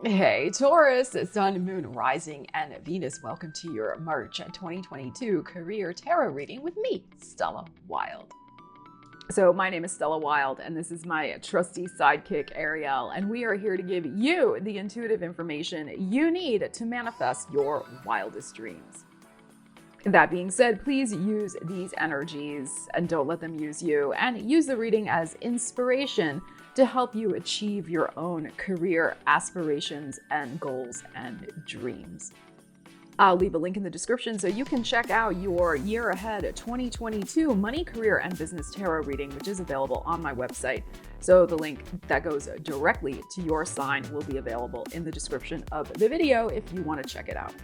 Hey Taurus, Sun, Moon, Rising, and Venus. Welcome to your March 2022 career tarot reading with me, Stella Wilde. So my name is Stella Wilde, and this is my trusty sidekick, Ariel, and we are here to give you the intuitive information you need to manifest your wildest dreams. That being said, please use these energies and don't let them use you, and use the reading as inspiration to help you achieve your own career aspirations and goals and dreams. I'll leave a link in the description so you can check out your year ahead 2022 money, career, and business tarot reading, which is available on my website. So the link that goes directly to your sign will be available in the description of the video if you want to check it out.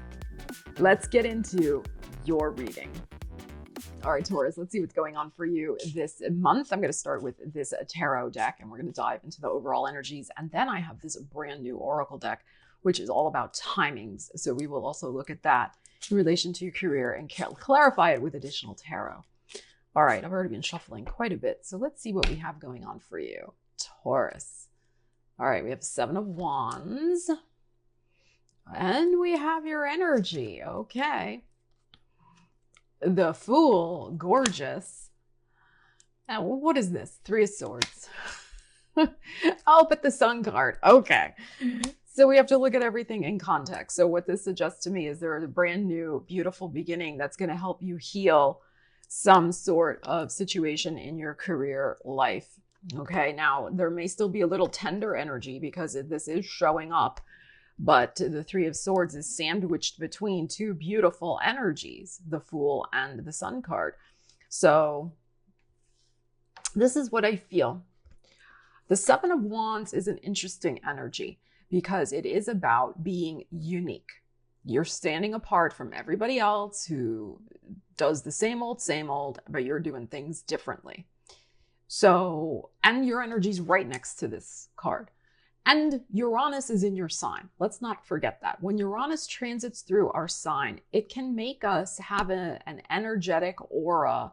Let's get into your reading. All right, Taurus, let's see what's going on for you this month. I'm going to start with this tarot deck, and we're going to dive into the overall energies. And then I have this brand new oracle deck, which is all about timings. So we will also look at that in relation to your career and clarify it with additional tarot. All right, I've already been shuffling quite a bit. So let's see what we have going on for you, Taurus. All right, we have 7 of Wands. And we have your energy. Okay. The Fool, gorgeous. Now, what is this? 3 of Swords. Oh, but the Sun card. Okay. So we have to look at everything in context. So what this suggests to me is there is a brand new, beautiful beginning that's going to help you heal some sort of situation in your career life. Okay. Now, there may still be a little tender energy because this is showing up. But the 3 of Swords is sandwiched between 2 beautiful energies, the Fool and the Sun card. So this is what I feel. The 7 of Wands is an interesting energy because it is about being unique. You're standing apart from everybody else who does the same old, but you're doing things differently. So, and your energy's right next to this card. And Uranus is in your sign. Let's not forget that. When Uranus transits through our sign, it can make us have an energetic aura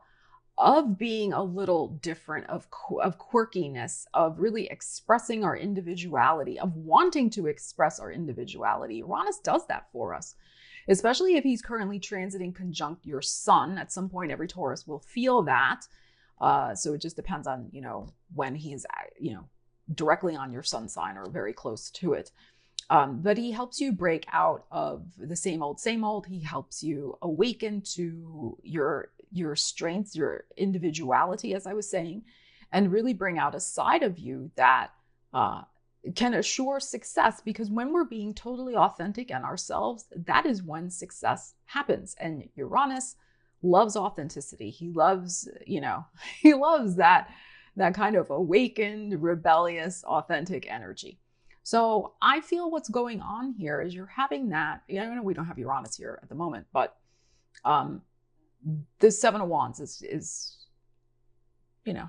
of being a little different, of quirkiness, of really expressing our individuality, of wanting to express our individuality. Uranus does that for us, especially if he's currently transiting conjunct your sun. At some point, every Taurus will feel that. So it just depends on, when he's, directly on your sun sign or very close to it. But he helps you break out of the same old. He helps you awaken to your strengths, your individuality, as I was saying, and really bring out a side of you that can assure success. Because when we're being totally authentic and ourselves, that is when success happens. And Uranus loves authenticity. He loves, he loves that kind of awakened, rebellious, authentic energy. So I feel what's going on here is you're having that. I know we don't have Uranus here at the moment, but this 7 of Wands is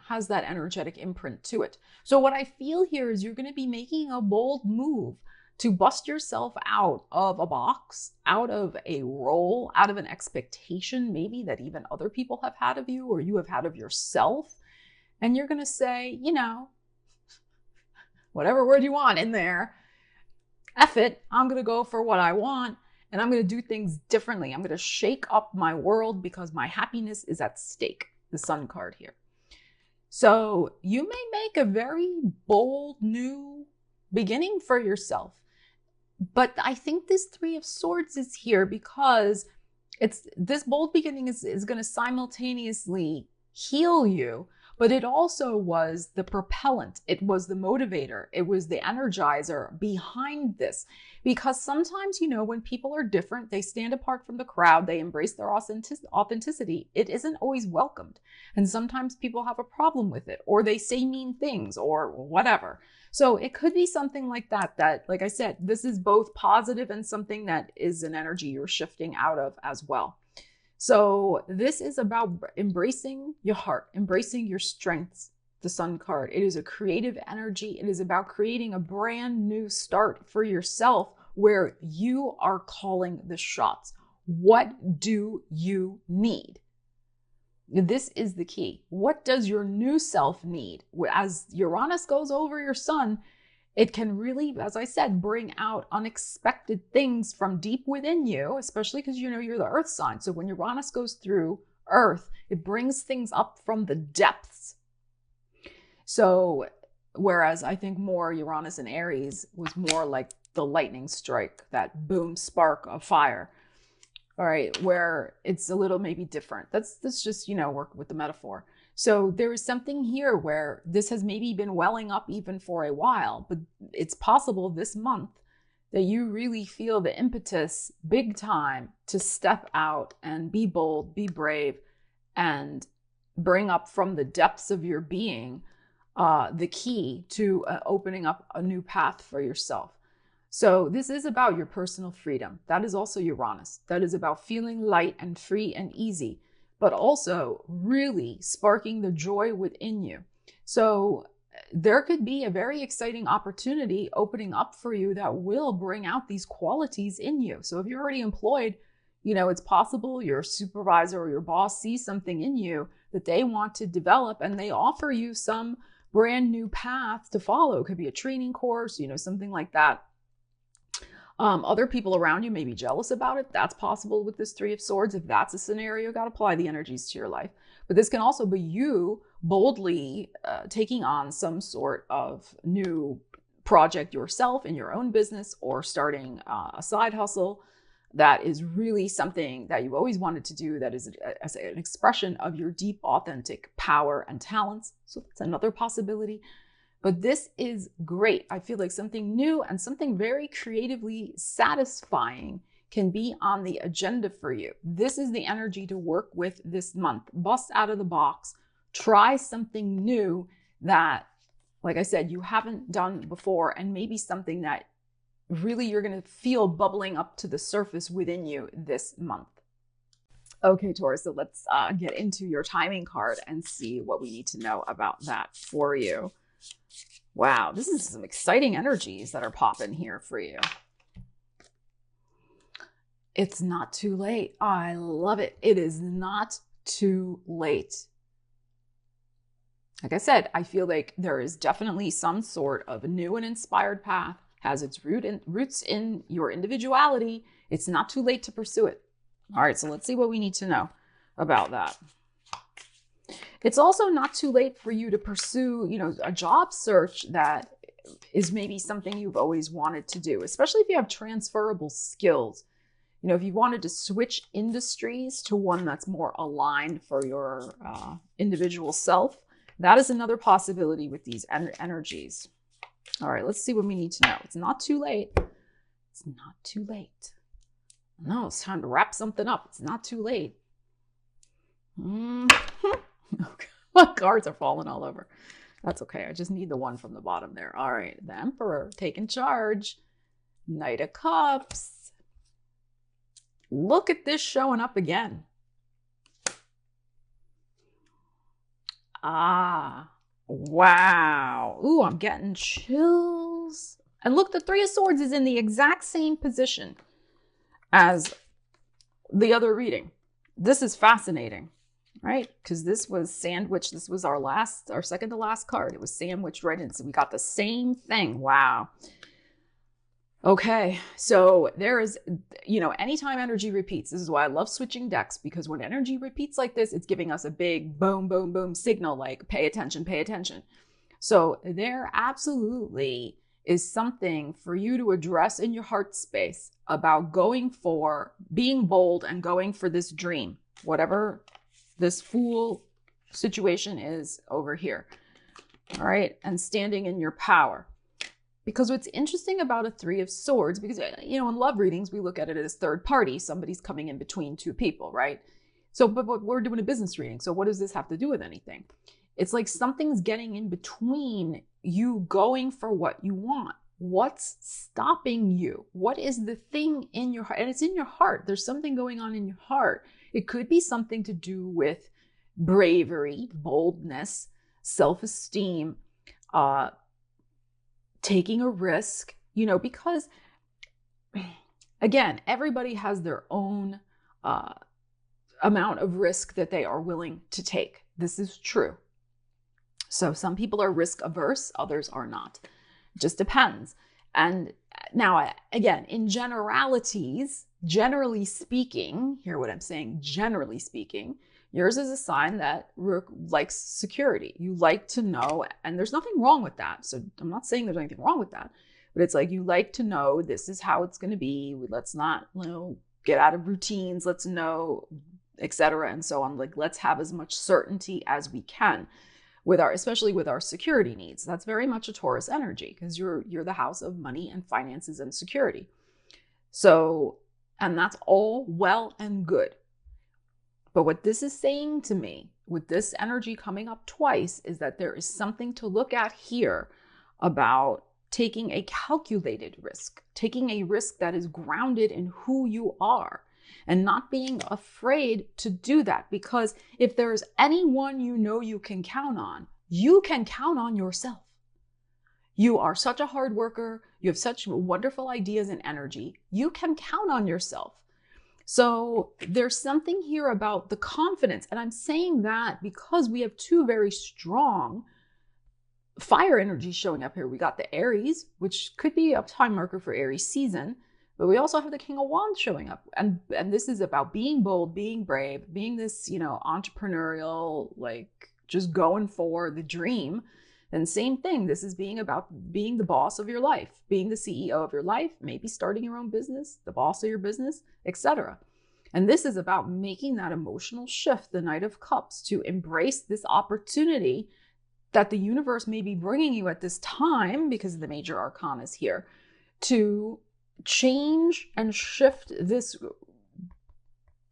has that energetic imprint to it. So what I feel here is you're going to be making a bold move to bust yourself out of a box, out of a role, out of an expectation maybe that even other people have had of you or you have had of yourself. And you're going to say, whatever word you want in there, F it, I'm going to go for what I want, and I'm going to do things differently. I'm going to shake up my world because my happiness is at stake, the Sun card here. So you may make a very bold new beginning for yourself. But I think this 3 of Swords is here because this bold beginning is going to simultaneously heal you. But it also was the propellant. It was the motivator. It was the energizer behind this. Because sometimes, when people are different, they stand apart from the crowd, they embrace their authenticity. It isn't always welcomed. And sometimes people have a problem with it, or they say mean things, or whatever. So it could be something like that, like I said, this is both positive and something that is an energy you're shifting out of as well. So this is about embracing your heart, embracing your strengths, the Sun card. It is a creative energy. It is about creating a brand new start for yourself where you are calling the shots. What do you need? This is the key. What does your new self need? As Uranus goes over your sun, It can really, as I said, bring out unexpected things from deep within you, especially because you know you're the earth sign. So when Uranus goes through earth, it brings things up from the depths. So whereas I think more Uranus and Aries was more like the lightning strike, that boom spark of fire. All right, where it's a little maybe different. That's just, you know, work with the metaphor. So there is something here where this has maybe been welling up even for a while, but it's possible this month that you really feel the impetus big time to step out and be bold, be brave, and bring up from the depths of your being the key to opening up a new path for yourself. So this is about your personal freedom. That is also Uranus. That is about feeling light and free and easy, but also really sparking the joy within you. So there could be a very exciting opportunity opening up for you that will bring out these qualities in you. So if you're already employed, you know, it's possible your supervisor or your boss sees something in you that they want to develop and they offer you some brand new path to follow. It could be a training course, you know, something like that. Other people around you may be jealous about it. That's possible with this Three of Swords. If that's a scenario, you got to apply the energies to your life. But this can also be you boldly taking on some sort of new project yourself in your own business, or starting a side hustle that is really something that you've always wanted to do, that is an expression of your deep, authentic power and talents. So that's another possibility. But this is great. I feel like something new and something very creatively satisfying can be on the agenda for you. This is the energy to work with this month. Bust out of the box. Try something new that, like I said, you haven't done before, and maybe something that really you're going to feel bubbling up to the surface within you this month. Okay, Taurus, so let's get into your timing card and see what we need to know about that for you. Wow, this is some exciting energies that are popping here for you. It's not too late. I love it. It is not too late. Like I said, I feel like there is definitely some sort of new and inspired path, has its roots in your individuality. It's not too late to pursue it. All right, so let's see what we need to know about that. It's also not too late for you to pursue, you know, a job search that is maybe something you've always wanted to do, especially if you have transferable skills. You know, if you wanted to switch industries to one that's more aligned for your individual self, that is another possibility with these energies. All right, let's see what we need to know. It's not too late. It's not too late. No, it's time to wrap something up. It's not too late. My cards are falling all over. That's okay. I just need the one from the bottom there. All right. The Emperor taking charge. Knight of Cups. Look at this showing up again. Ah, wow. Ooh, I'm getting chills. And look, the Three of Swords is in the exact same position as the other reading. This is fascinating. Right? Because this was sandwiched. This was our second to last card. It was sandwiched right in. So we got the same thing. Wow. Okay. So there is, you know, anytime energy repeats, this is why I love switching decks, because when energy repeats like this, it's giving us a big boom, boom, boom signal, like pay attention, pay attention. So there absolutely is something for you to address in your heart space about being bold and going for this dream, whatever this Fool situation is over here. All right. And standing in your power. Because what's interesting about a Three of Swords, because, you know, in love readings, we look at it as third party. Somebody's coming in between two people, right? So, but we're doing a business reading. So what does this have to do with anything? It's like something's getting in between you going for what you want. What's stopping you? What is the thing in your heart? And it's in your heart. There's something going on in your heart. It could be something to do with bravery, boldness, self-esteem, taking a risk, you know, because again, everybody has their own amount of risk that they are willing to take. This is true. So some people are risk averse, others are not. It just depends. And now, again, in generalities, generally speaking, hear what I'm saying, generally speaking, yours is a sign that likes security. You like to know, and there's nothing wrong with that. So I'm not saying there's anything wrong with that, but it's like you like to know this is how it's going to be. Let's not, get out of routines. Let's know, etc. and so on. Like, let's have as much certainty as we can especially with our security needs. That's very much a Taurus energy, because you're the house of money and finances and security. So, and that's all well and good. But what this is saying to me, with this energy coming up twice, is that there is something to look at here about taking a calculated risk, taking a risk that is grounded in who you are, and not being afraid to do that. Because if there's anyone you can count on yourself. You are such a hard worker. You have such wonderful ideas and energy. You can count on yourself. So there's something here about the confidence. And I'm saying that because we have two very strong fire energies showing up here. We got the Aries, which could be a time marker for Aries season, but we also have the King of Wands showing up. And this is about being bold, being brave, being this, entrepreneurial, like just going for the dream. And same thing, this is about being the boss of your life, being the CEO of your life, maybe starting your own business, the boss of your business, etc. And this is about making that emotional shift, the Knight of Cups, to embrace this opportunity that the universe may be bringing you at this time, because the major arcana is here, to change and shift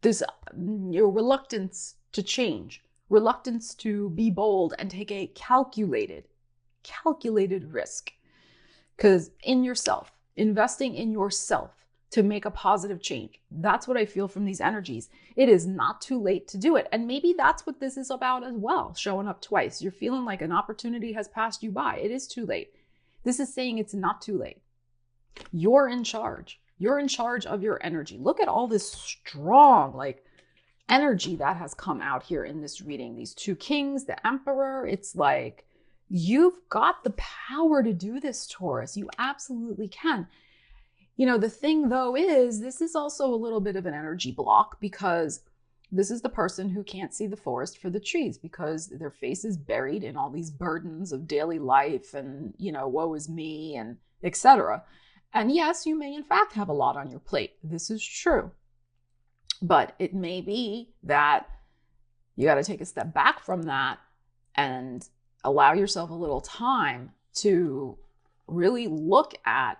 your reluctance to change, reluctance to be bold and take a calculated risk. Because in yourself, investing in yourself to make a positive change, that's what I feel from these energies. It is not too late to do it. And maybe that's what this is about as well, showing up twice. You're feeling like an opportunity has passed you by. It is too late. This is saying it's not too late. You're in charge. You're in charge of your energy. Look at all this strong, energy that has come out here in this reading. These two kings, the emperor. It's like, you've got the power to do this, Taurus. You absolutely can. The thing though is, this is also a little bit of an energy block, because this is the person who can't see the forest for the trees, because their face is buried in all these burdens of daily life and, woe is me and etc. And yes, you may in fact have a lot on your plate. This is true. But it may be that you got to take a step back from that and allow yourself a little time to really look at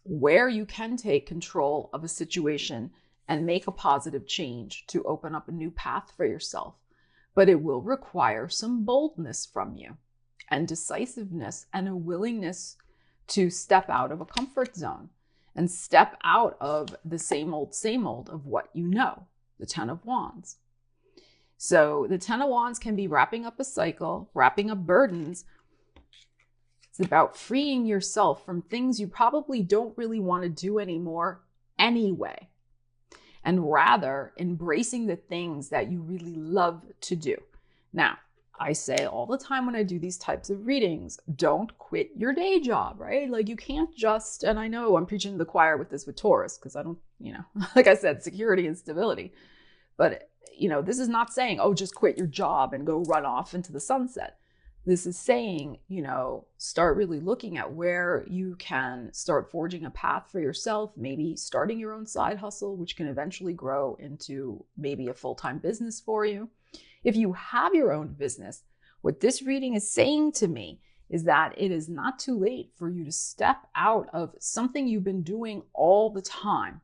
where you can take control of a situation and make a positive change to open up a new path for yourself. But it will require some boldness from you, and decisiveness, and a willingness to step out of a comfort zone and step out of the same old of what you know, the Ten of Wands. So the Ten of Wands can be wrapping up a cycle, wrapping up burdens. It's about freeing yourself from things you probably don't really want to do anymore anyway, and rather embracing the things that you really love to do. Now, I say all the time when I do these types of readings, don't quit your day job, right? Like, you can't just, and I know I'm preaching to the choir with this with Taurus, because I don't, like I said, security and stability. But, this is not saying, oh, just quit your job and go run off into the sunset. This is saying, start really looking at where you can start forging a path for yourself, maybe starting your own side hustle, which can eventually grow into maybe a full-time business for you. If you have your own business, what this reading is saying to me is that it is not too late for you to step out of something you've been doing all the time.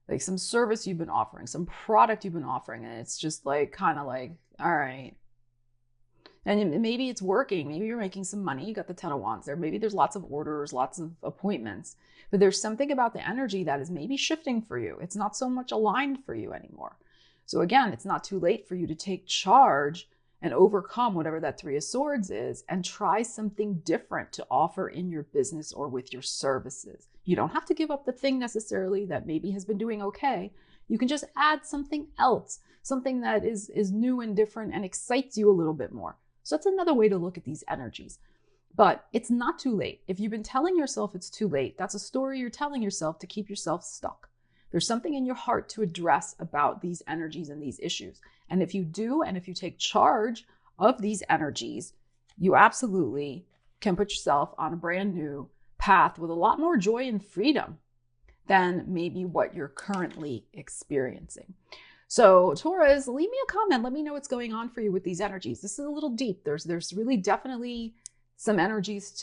Like some service you've been offering, some product you've been offering, and it's just kind of like, all right. And maybe it's working. Maybe you're making some money. You got the Ten of Wands there. Maybe there's lots of orders, lots of appointments. But there's something about the energy that is maybe shifting for you. It's not so much aligned for you anymore. So again, it's not too late for you to take charge and overcome whatever that Three of Swords is and try something different to offer in your business or with your services. You don't have to give up the thing necessarily that maybe has been doing okay. You can just add something else, something that is new and different and excites you a little bit more. So that's another way to look at these energies. But it's not too late. If you've been telling yourself it's too late, that's a story you're telling yourself to keep yourself stuck. There's something in your heart to address about these energies and these issues. And if you do, and if you take charge of these energies, you absolutely can put yourself on a brand new path with a lot more joy and freedom than maybe what you're currently experiencing. So Taurus, leave me a comment. Let me know what's going on for you with these energies. This is a little deep. There's really definitely some energies to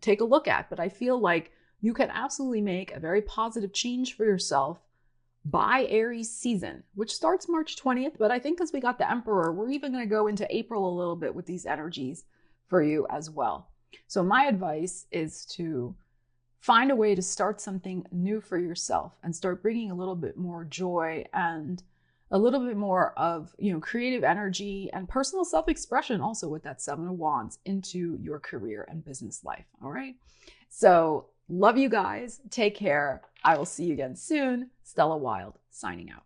take a look at, but I feel like you can absolutely make a very positive change for yourself by Aries season, which starts March 20th. But I think because we got the Emperor, we're even going to go into April a little bit with these energies for you as well. So my advice is to find a way to start something new for yourself and start bringing a little bit more joy and a little bit more of, creative energy and personal self-expression also with that Seven of Wands into your career and business life. All right. So love you guys. Take care. I will see you again soon. Stella Wilde signing out.